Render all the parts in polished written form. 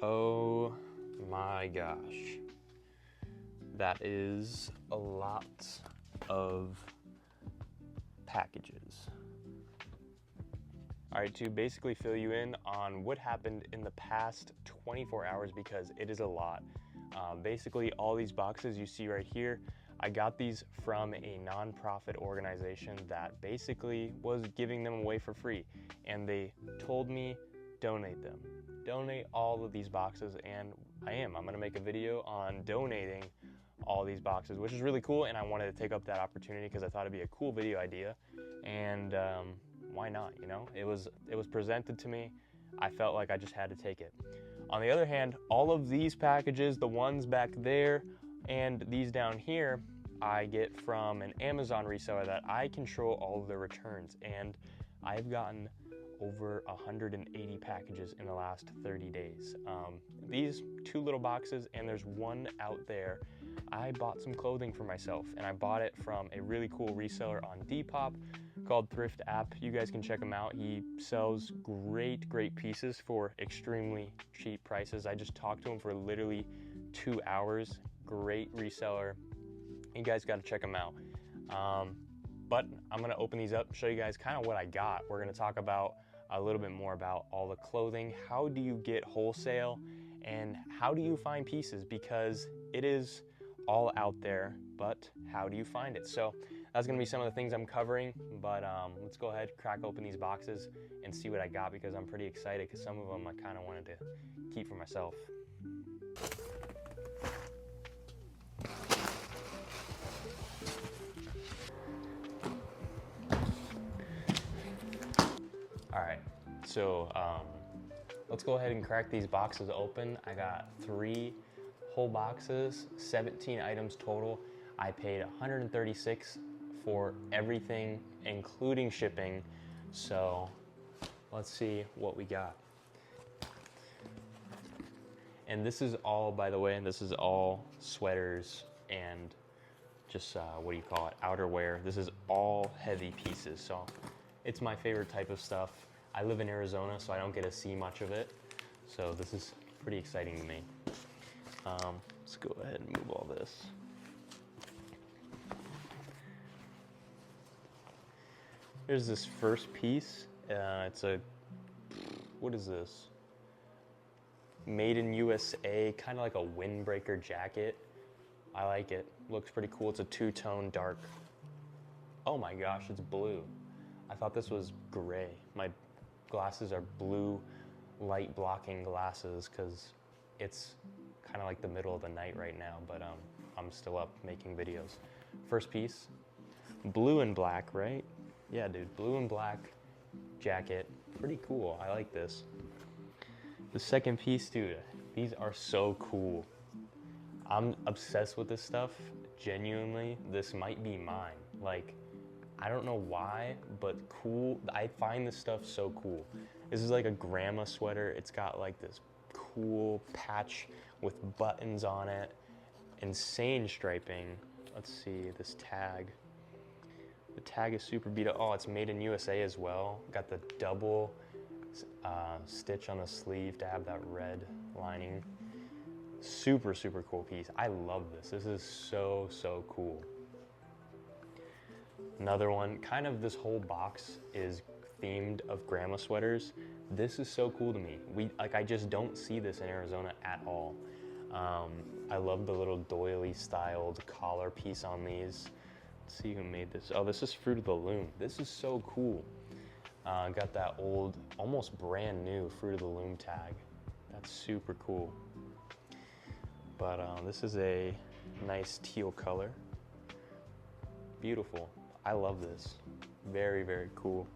Oh my gosh. That is a lot of packages. All right, to basically fill you in on what happened in the past 24 hours, because it is a lot. Basically, all these boxes you see right here, I got these from a nonprofit organization that basically was giving them away for free. And they told me, donate them. Donate all of these boxes, and I'm gonna make a video on donating all these boxes, which is really cool, and I wanted to take up that opportunity because I thought it'd be a cool video idea. And why not, you know? It was presented to me. I felt like I just had to take it. On the other hand, all of these packages, the ones back there and these down here, I get from an Amazon reseller that I control all of the returns, and I've gotten over 180 packages in the last 30 days. These two little boxes, and there's one out there, I bought some clothing for myself, and I bought it from a really cool reseller on Depop called Thrift App. You guys can check him out. He sells great pieces for extremely cheap prices. I just talked to him for literally 2 hours. Great reseller. You guys got to check him out. But I'm gonna open these up, show you guys kind of what I got. We're gonna talk about a little bit more about all the clothing. How do you get wholesale, and how do you find pieces? Because it is all out there, but how do you find it? So that's gonna be some of the things I'm covering, but let's go ahead, crack open these boxes and see what I got, because I'm pretty excited because some of them I kind of wanted to keep for myself. All right, so let's go ahead and crack these boxes open. I got 3 whole boxes, 17 items total. I paid $136 for everything, including shipping. So let's see what we got. And this is all, by the way, this is all sweaters and just, what do you call it, outerwear. This is all heavy pieces, so it's my favorite type of stuff. I live in Arizona, so I don't get to see much of it. So this is pretty exciting to me. Let's go ahead and move all this. Here's this first piece. It's a, what is this? Made in USA, kind of like a windbreaker jacket. I like it, looks pretty cool. It's a 2-tone dark. Oh my gosh, it's blue. I thought this was gray. My glasses are blue light blocking glasses because it's kind of like the middle of the night right now, but I'm still up making videos. First piece, blue and black, right? Yeah, dude, blue and black jacket, pretty cool. I like this. The second piece, dude, these are so cool. I'm obsessed with this stuff. Genuinely, this might be mine. Like, I don't know why, but cool. I find this stuff so cool. This is like a grandma sweater. It's got like this cool patch with buttons on it. Insane striping. Let's see, this tag. The tag is super beat up. Oh, it's made in USA as well. Got the double stitch on the sleeve to have that red lining. Super cool piece. I love this. This is so cool. Another one, kind of this whole box is themed of grandma sweaters. This is so cool to me. I just don't see this in Arizona at all. I love the little doily styled collar piece on these. Let's see who made this. Oh, this is Fruit of the Loom. This is so cool. Got that old, almost brand new Fruit of the Loom tag. That's super cool. But this is a nice teal color. Beautiful. I love this. Very cool.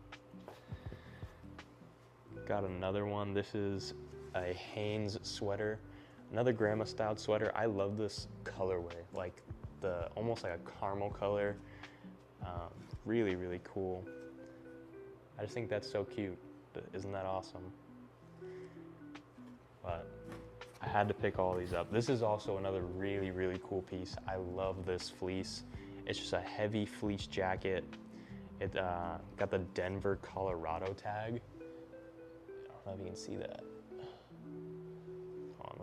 Got another one. This is a Hanes sweater. Another grandma styled sweater. I love this colorway, like the almost like a caramel color. Really cool. I just think that's so cute. Isn't that awesome? But I had to pick all these up. This is also another really cool piece. I love this fleece. It's just a heavy fleece jacket. It got the Denver, Colorado tag. I don't know if you can see that.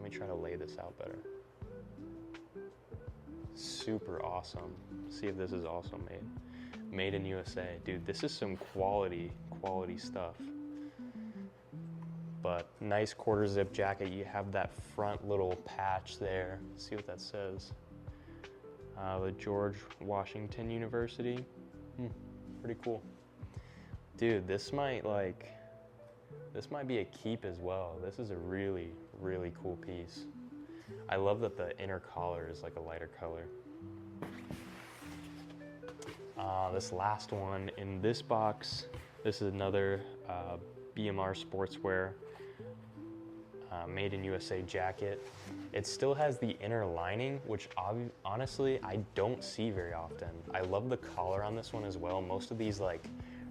Let me try to lay this out better. Super awesome. See if this is also made in USA. Dude, this is some quality stuff. But nice quarter zip jacket. You have that front little patch there. Let's see what that says. The George Washington University. Pretty cool. Dude, this might be a keep as well. This is a really, really cool piece. I love that the inner collar is like a lighter color. This last one in this box, this is another BMR Sportswear made in USA jacket. It still has the inner lining, which honestly I don't see very often. I love the collar on this one as well. Most of these like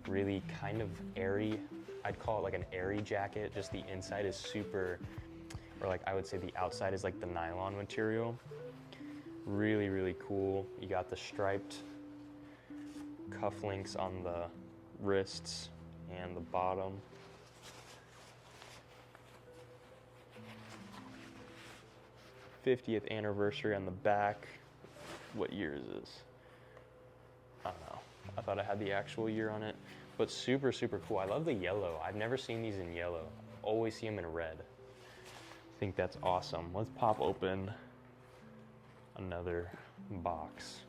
really kind of airy, I'd call it like an airy jacket, just the inside is super, or like I would say the outside is like the nylon material. Really, really cool. You got the striped cufflinks on the wrists and the bottom. '50th anniversary on the back. What year is this? I don't know. I thought I had the actual year on it, but super, super cool. I love the yellow. I've never seen these in yellow. Always see them in red. I think that's awesome. Let's pop open another box.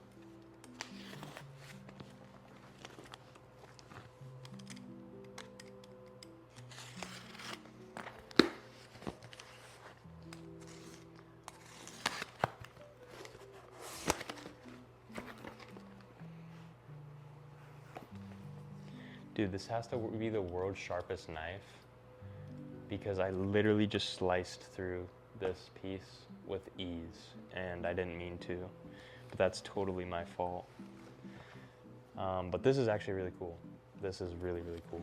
Dude, this has to be the world's sharpest knife because I literally just sliced through this piece with ease and I didn't mean to, but that's totally my fault. But this is actually really cool. This is really, really cool.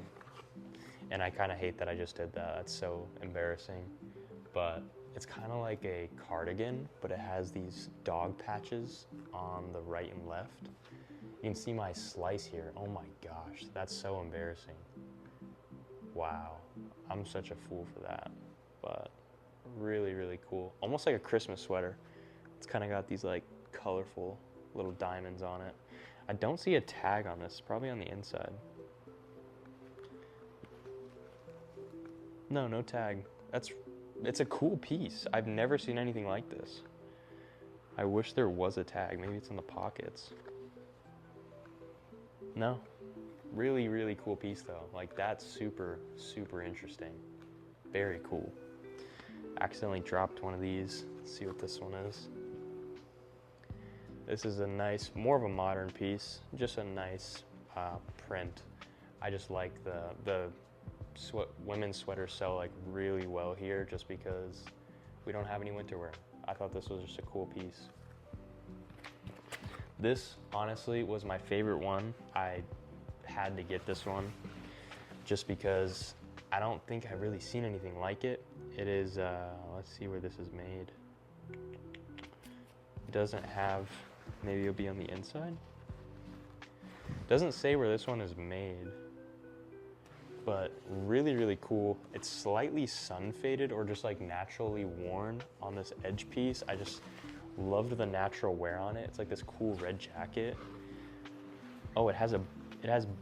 And I kind of hate that I just did that. That's so embarrassing. But it's kind of like a cardigan, but it has these dog patches on the right and left. You can see my slice here. Oh my gosh, that's so embarrassing. Wow, I'm such a fool for that. But really, really cool. Almost like a Christmas sweater. It's kind of got these like colorful little diamonds on it. I don't see a tag on this, probably on the inside. No tag. It's a cool piece. I've never seen anything like this. I wish there was a tag. Maybe it's in the pockets. No. Really, really cool piece though. Like that's super, super interesting. Very cool. Accidentally dropped one of these. Let's see what this one is. This is a nice, more of a modern piece. Just a nice print. I just like the women's sweaters sell like really well here just because we don't have any winter wear. I thought this was just a cool piece. This honestly was my favorite one. I had to get this one just because I don't think I've really seen anything like it. It is, let's see where this is made. It doesn't have, maybe it'll be on the inside. Doesn't say where this one is made, but really, really cool. It's slightly sun faded or just like naturally worn on this edge piece. I just loved the natural wear on it. It's like this cool red jacket. Oh, it has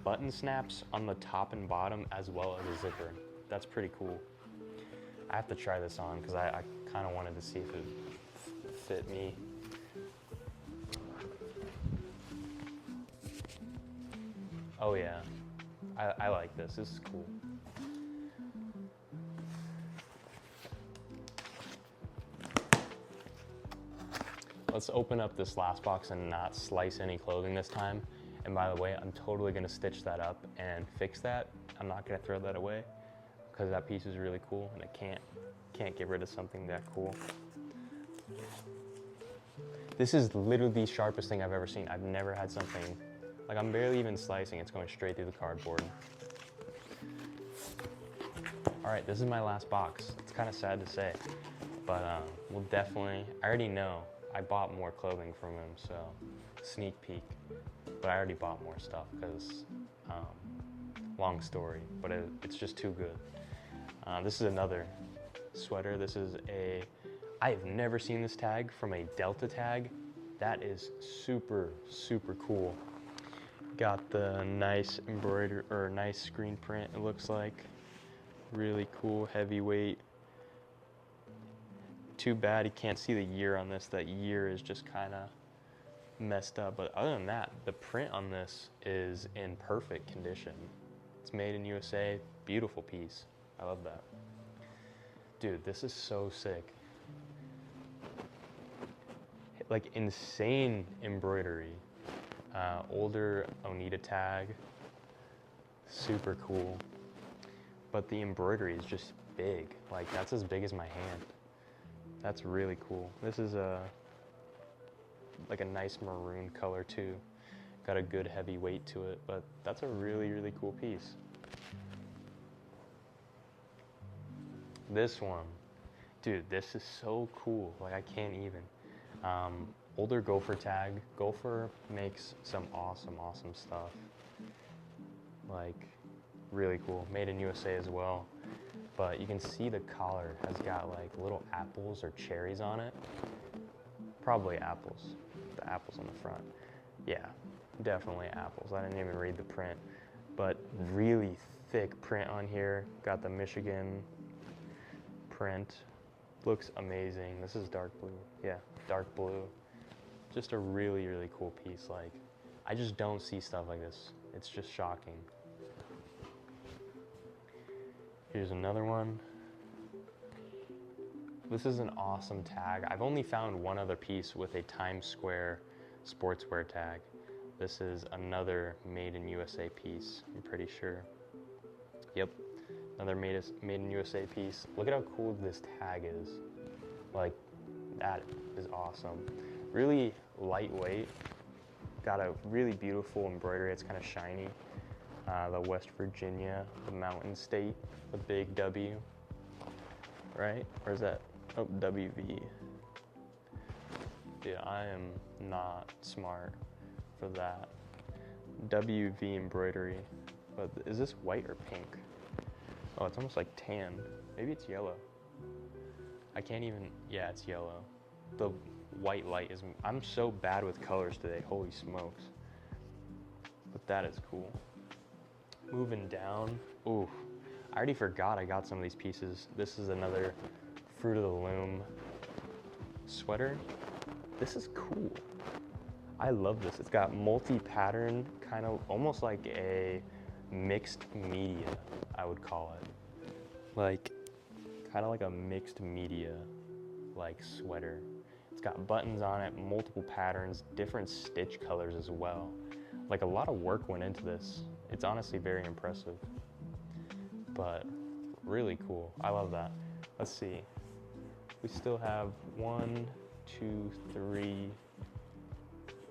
button snaps on the top and bottom as well as a zipper. That's pretty cool. I have to try this on because I kind of wanted to see if it fit me. Oh yeah, I like this. This is cool. Let's open up this last box and not slice any clothing this time. And by the way, I'm totally gonna stitch that up and fix that. I'm not gonna throw that away because that piece is really cool and I can't get rid of something that cool. This is literally the sharpest thing I've ever seen. I've never had something, like I'm barely even slicing, it's going straight through the cardboard. All right, this is my last box. It's kind of sad to say, but we'll definitely, I already know I bought more clothing from him, so sneak peek. But I already bought more stuff because, long story, but it's just too good. This is another sweater. This is a I have never seen this tag from a Delta tag. That is super, super cool. Got the nice embroidery, or nice screen print, it looks like. Really cool, heavyweight. Too bad you can't see the year on this. That year is just kind of messed up. But other than that, the print on this is in perfect condition. It's made in USA, beautiful piece. I love that. Dude, this is so sick. Like insane embroidery. Older Oneida tag, super cool. But the embroidery is just big. Like that's as big as my hand. That's really cool. This is like a nice maroon color too. Got a good heavy weight to it, but that's a really, really cool piece. This one, dude, this is so cool. Like I can't even. Older Gopher tag. Gopher makes some awesome, awesome stuff. Like really cool. Made in USA as well. But you can see the collar has got like little apples or cherries on it. Probably apples. The apples on the front. Yeah, definitely apples. I didn't even read the print. But really thick print on here. Got the Michigan print. Looks amazing. This is dark blue. Yeah, dark blue. Just a really, really cool piece. Like, I just don't see stuff like this. It's just shocking. Here's another one. This is an awesome tag. I've only found one other piece with a Times Square sportswear tag. This is another made in USA piece, I'm pretty sure. Yep, another made in USA piece. Look at how cool this tag is. Like, that is awesome. Really lightweight. Got a really beautiful embroidery. It's kind of shiny. The West Virginia, the Mountain State, the big W, right? Or is that, oh, WV. Dude, I am not smart for that. WV embroidery, but is this white or pink? Oh, it's almost like tan. Maybe it's yellow. I can't even, yeah, it's yellow. The white light is, I'm so bad with colors today, holy smokes. But that is cool. Moving down, ooh, I already forgot I got some of these pieces. This is another Fruit of the Loom sweater. This is cool. I love this. It's got multi-pattern, kind of almost like a mixed media, I would call it. Like, kind of like a mixed media, like sweater. It's got buttons on it, multiple patterns, different stitch colors as well. Like a lot of work went into this. It's honestly very impressive, but really cool. I love that. Let's see. We still have 1, 2, 3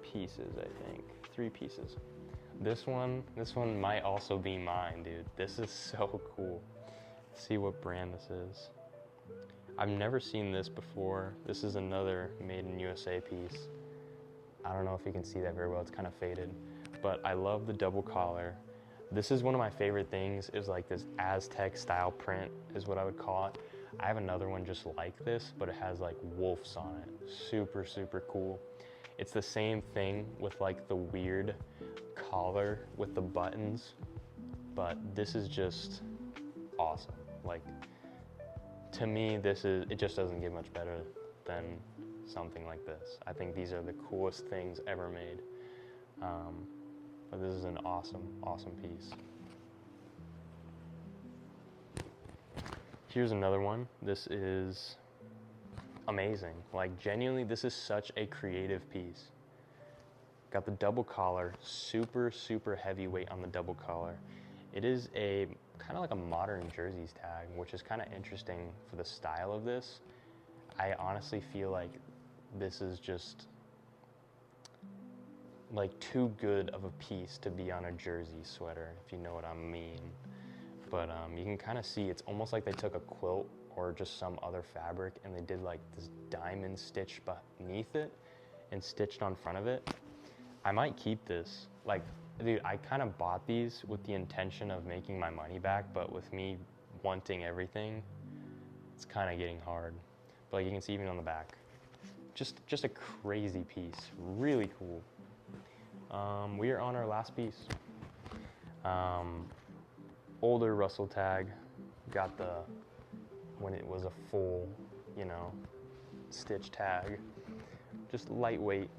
pieces, I think. 3 pieces. This one might also be mine, dude. This is so cool. Let's see what brand this is. I've never seen this before. This is another made in USA piece. I don't know if you can see that very well. It's kind of faded, but I love the double collar. This is one of my favorite things, is like this Aztec style print is what I would call it. I have another one just like this, but it has like wolves on it. Super, super cool. It's the same thing with like the weird collar with the buttons, but this is just awesome. Like, to me, it just doesn't get much better than something like this. I think these are the coolest things ever made. But this is an awesome, awesome piece. Here's another one. This is amazing. Like, genuinely, this is such a creative piece. Got the double collar, super, super heavyweight on the double collar. It is a kind of like a modern jerseys tag, which is kind of interesting for the style of this. I honestly feel like this is just like too good of a piece to be on a jersey sweater, if you know what I mean. But you can kind of see it's almost like they took a quilt or just some other fabric and they did like this diamond stitch beneath it and stitched on front of it. I might keep this. Like, dude, I kind of bought these with the intention of making my money back, but with me wanting everything, it's kind of getting hard. But like you can see even on the back, just a crazy piece, really cool. We are on our last piece. Older Russell tag, got the, when it was a full, you know, stitch tag, just lightweight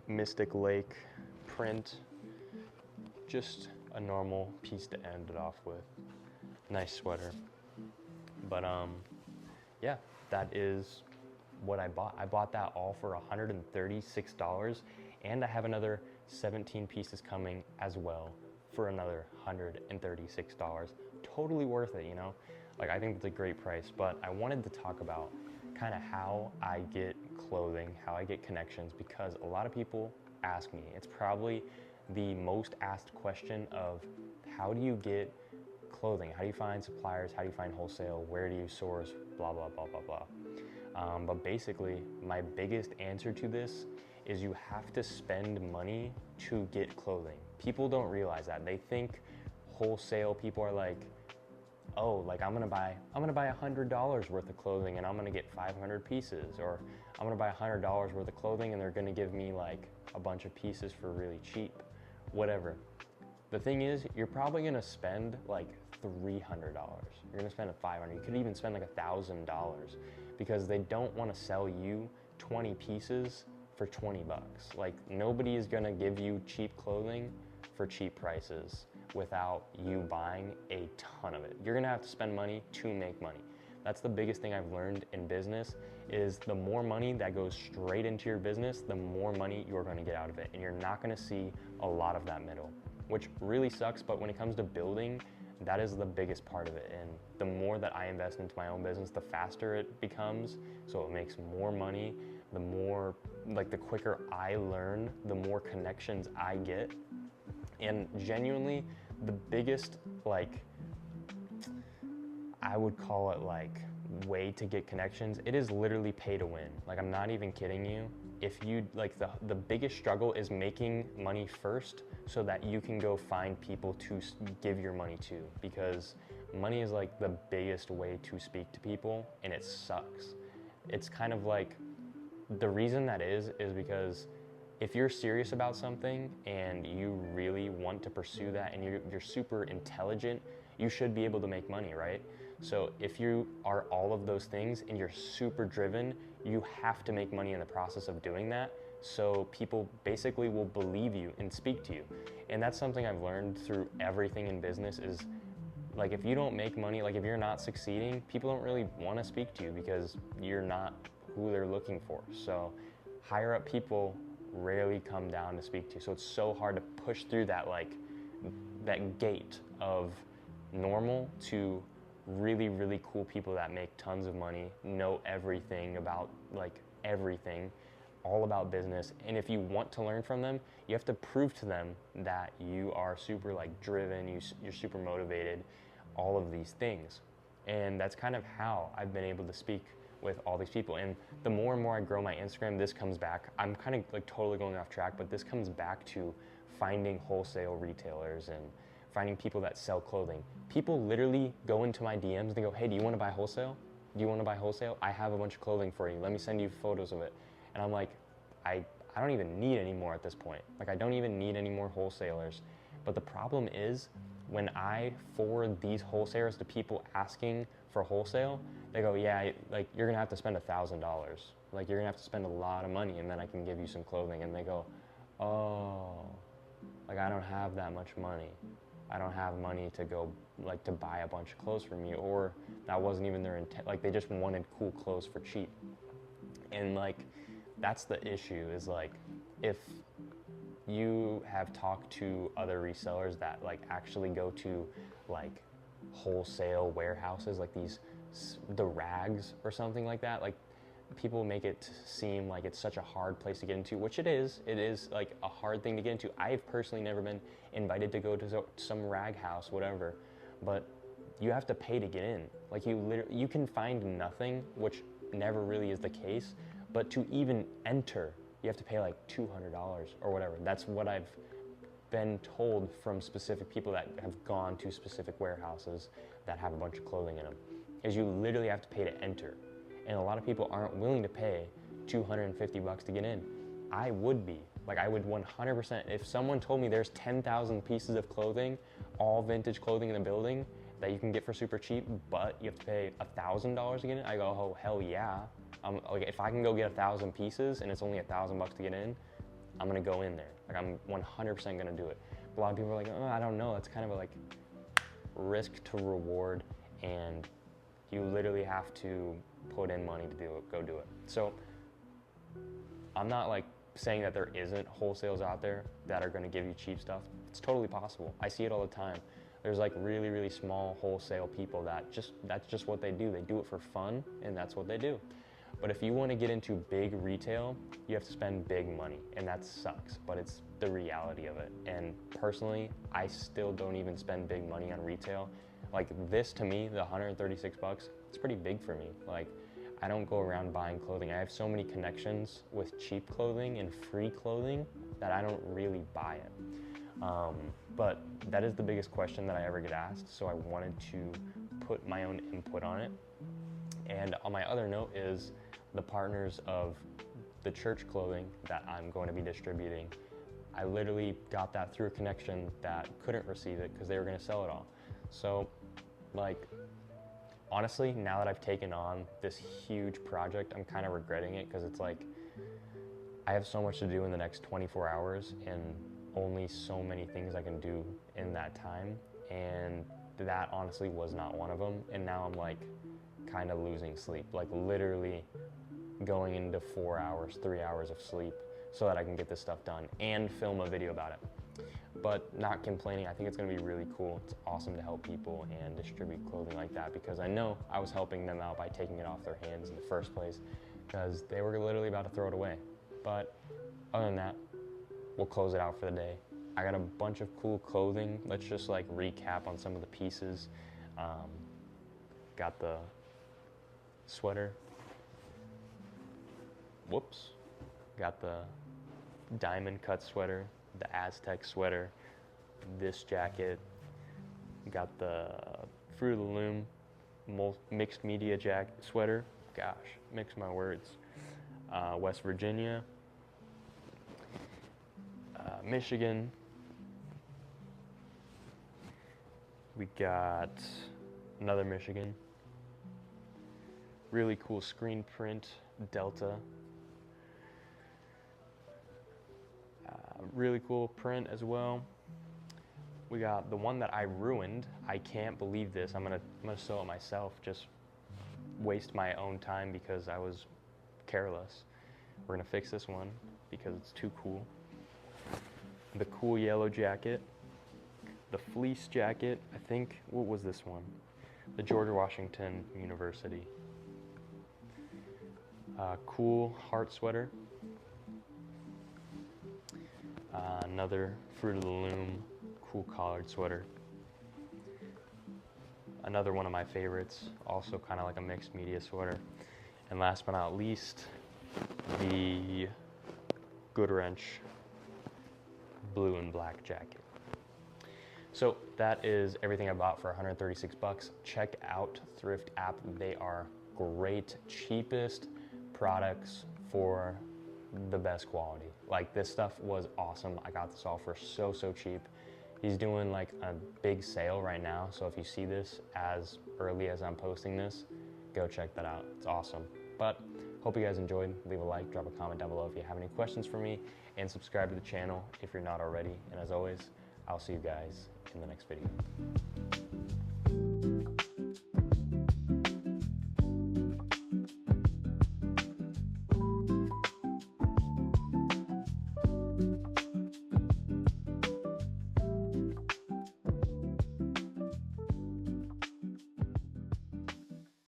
Mystic Lake print, just a normal piece to end it off with. Nice sweater. But yeah, that is what I bought. I bought that all for $136, and I have another 17 pieces coming as well for another $136. Totally worth it, you know? Like, I think it's a great price, but I wanted to talk about kind of how I get clothing, how I get connections, because a lot of people ask me. It's probably the most asked question of how do you get clothing? How do you find suppliers? How do you find wholesale? Where do you source? Blah, blah, blah, blah, blah. But basically, my biggest answer to this is you have to spend money to get clothing. People don't realize that. They think wholesale people are like, oh, like I'm gonna buy $100 worth of clothing and I'm gonna get 500 pieces, or I'm gonna buy $100 worth of clothing and they're gonna give me like a bunch of pieces for really cheap, whatever. The thing is, you're probably gonna spend like $300. You're gonna spend $500. You could even spend like $1,000 because they don't want to sell you 20 pieces for 20 bucks. Like, nobody is gonna give you cheap clothing for cheap prices without you buying a ton of it. You're gonna have to spend money to make money. That's the biggest thing I've learned in business, is the more money that goes straight into your business, the more money you're gonna get out of it. And you're not gonna see a lot of that middle, which really sucks. But when it comes to building, that is the biggest part of it. And the more that I invest into my own business, the faster it becomes. So it makes more money, the more, like, the quicker I learn, the more connections I get. And genuinely, the biggest, like, I would call it like way to get connections, it is literally pay to win. Like, I'm not even kidding you. If you, like, the biggest struggle is making money first so that you can go find people to give your money to, because money is like the biggest way to speak to people, and it sucks. It's kind of like, the reason that is because if you're serious about something and you really want to pursue that and you're super intelligent, you should be able to make money, right? So if you are all of those things and you're super driven, you have to make money in the process of doing that. So people basically will believe you and speak to you. And that's something I've learned through everything in business is, like, if you don't make money, like if you're not succeeding, people don't really want to speak to you because you're not who they're looking for. So higher up people rarely come down to speak to you. So it's so hard to push through that, like, that gate of normal to really, really cool people that make tons of money, know everything about, like, everything, all about business. And if you want to learn from them, you have to prove to them that you are super, like, driven, you're super motivated, all of these things. And that's kind of how I've been able to speak with all these people. And the more and more I grow my Instagram, this comes back. I'm kind of like totally going off track, but this comes back to finding wholesale retailers and finding people that sell clothing. People literally go into my DMs and they go, hey, do you want to buy wholesale? Do you want to buy wholesale? I have a bunch of clothing for you. Let me send you photos of it. And I'm like, I don't even need any more at this point. Like, I don't even need any more wholesalers. But the problem is, when I forward these wholesalers to people asking for wholesale, they go, yeah, like, you're gonna have to spend $1,000. Like, you're gonna have to spend a lot of money and then I can give you some clothing. And they go, oh, like, I don't have that much money. I don't have money to go, like, to buy a bunch of clothes from you, or that wasn't even their intent. Like, they just wanted cool clothes for cheap. And, like, that's the issue, is, like, if you have talked to other resellers that, like, actually go to, like, wholesale warehouses, like the rags or something like that, like, people make it seem like it's such a hard place to get into, which it is like a hard thing to get into. I've personally never been invited to go to some rag house, whatever, but you have to pay to get in. Like, you can find nothing, which never really is the case, but to even enter, you have to pay like $200 or whatever. That's what I've been told from specific people that have gone to specific warehouses that have a bunch of clothing in them, is you literally have to pay to enter. And a lot of people aren't willing to pay $250 to get in. I would be. Like, I would 100%. If someone told me there's 10,000 pieces of clothing, all vintage clothing in the building that you can get for super cheap, but you have to pay $1,000 to get in, I go, oh, hell yeah. Like, if I can go get 1,000 pieces and it's only $1,000 to get in, I'm gonna go in there. Like, I'm 100% gonna do it. But a lot of people are like, oh, I don't know. It's kind of like risk to reward, and you literally have to put in money to go do it. So I'm not like saying that there isn't wholesales out there that are going to give you cheap stuff. It's totally possible. I see it all the time. There's like really, really small wholesale people that's just what they do. They do it for fun, and that's what they do. But if you want to get into big retail, you have to spend big money, and that sucks, but it's the reality of it. And personally, I still don't even spend big money on retail. Like, this, to me, the 136 bucks, it's pretty big for me. Like, I don't go around buying clothing. I have so many connections with cheap clothing and free clothing that I don't really buy it. But that is the biggest question that I ever get asked, so I wanted to put my own input on it. And on my other note is the partners of the church clothing that I'm going to be distributing. I literally got that through a connection that couldn't receive it because they were going to sell it all. So, like, honestly, now that I've taken on this huge project, I'm kind of regretting it, because it's like, I have so much to do in the next 24 hours and only so many things I can do in that time. And that honestly was not one of them. And now I'm like kind of losing sleep, like literally going into 4 hours, 3 hours of sleep so that I can get this stuff done and film a video about it. But not complaining. I think it's gonna be really cool. It's awesome to help people and distribute clothing like that, because I know I was helping them out by taking it off their hands in the first place, because they were literally about to throw it away. But other than that, we'll close it out for the day. I got a bunch of cool clothing. Let's just like recap on some of the pieces. Got the sweater. Whoops. Got the diamond cut sweater, the Aztec sweater, this jacket. Got the Fruit of the Loom mixed media sweater. Gosh, mix my words. West Virginia, Michigan. We got another Michigan. Really cool screen print Delta. Really cool print as well. We got the one that I ruined. I can't believe this. I'm gonna sew it myself. Just waste my own time because I was careless. We're gonna fix this one because it's too cool. The cool yellow jacket. The fleece jacket. I think, what was this one? The George Washington University. Cool heart sweater. Another Fruit of the Loom cool collared sweater. Another one of my favorites, also kind of like a mixed media sweater. And last but not least, the Good Wrench blue and black jacket. So that is everything I bought for 136 bucks. Check out Thrift app. They are great, cheapest products for the best quality. Like, this stuff was awesome. I got this all for so cheap. He's doing like a big sale right now, so if you see this as early as I'm posting this, go check that out. It's awesome. But hope you guys enjoyed. Leave a like, drop a comment down below if you have any questions for me, and subscribe to the channel if you're not already. And as always, I'll see you guys in the next video.